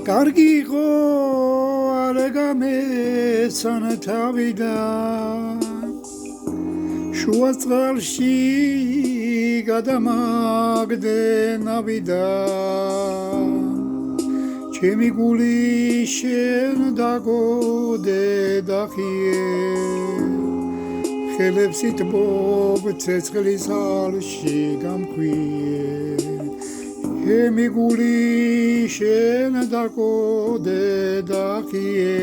კარგი იყო არ გამეცან თავიდან შუა წყალში გადამაგდე ნავიდან ჩემი გული შენ დაგოდე დახიე ხელებს იტბობ ცეცხლის ალში გამქვიე ჩემი გული შენ დაგოდე დახიე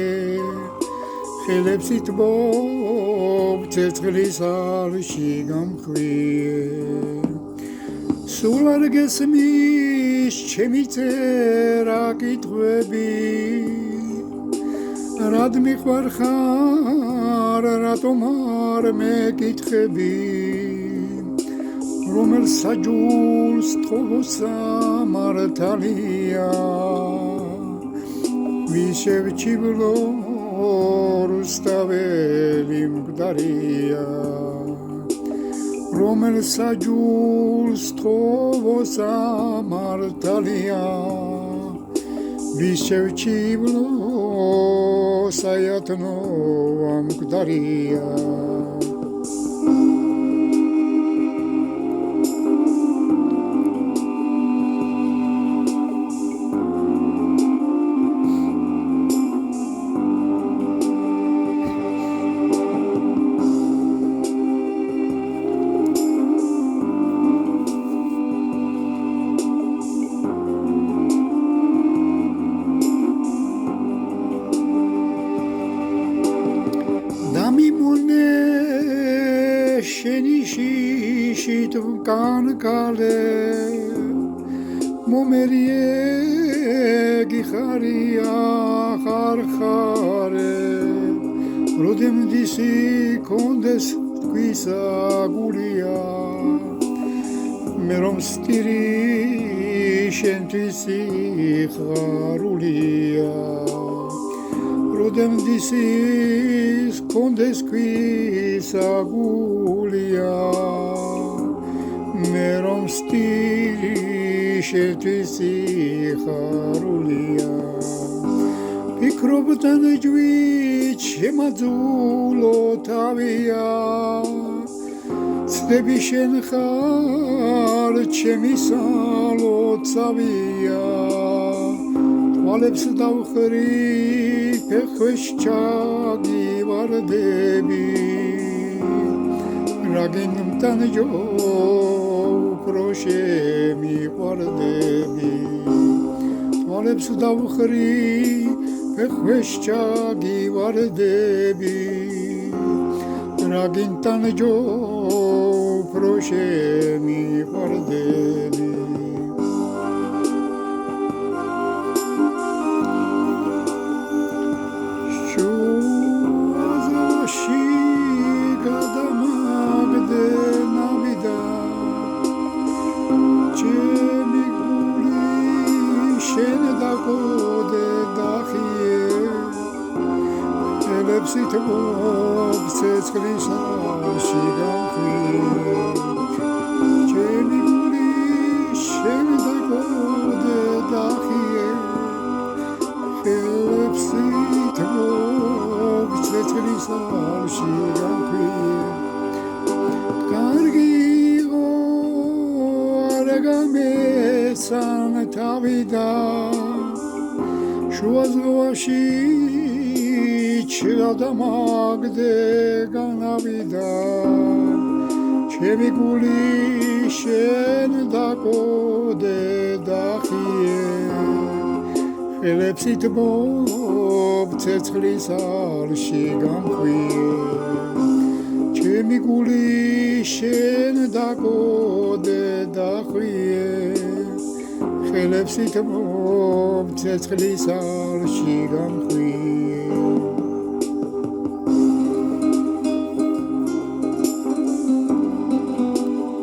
ხელებს იტბობ ცეცხლის ალში გამქვიე სულ არ გესმის ჩემი წერა კითხვები რად მიყვარხარ რატომ არ მეკითხები რომელ საჯულს თხოვოსა მართალია ვიშევჩიბლო რუსთაველი მკვდარია რომელ საჯულს თხოვოსა მართალია ვიშევჩიბლო საიათნო მკვდარია შენი შიშით ვკანკალე მომერიე გიხარია ხარხარე როდემდისი კონდეს თქვისა გულია მე რომ სტირი შენთვის ხარულია როდემდისის კონდეს ქვისა გულია მე რომ სტირი შენთვის ხარულია ფიქრობ თანჯვით შემაძულო თავია ცდები შენ ხარ ჩემი სალოცავია თვალებს დავხრი ფეხვეშ ჩაგივარდები რაგინმთან ჯო უფრო შემიყვარდები თვალებს დავხრი ფეხვეშ ჩაგივარდები რაგინმთან ჯო უფრო შემიყვარდები ხელებს იტბობ ცეცხლის ალში გამქვიე ჩემი გული შენ დაგოდე დახიე ხელებს იტბობ ცეცხლის ალში გამქვიე კარგი იყო არ გამეცან თავიდან შუა ზღვაში ჩადამაგდე განავიდან ჩემი გული შენ დაგოდე დახიე ხელებს იტბობ ცეცხლის ალში გამქვიე ჩემი გული შენ დაგოდე დახიე ხელებს იტბობ ცეცხლის ალში გამქვიე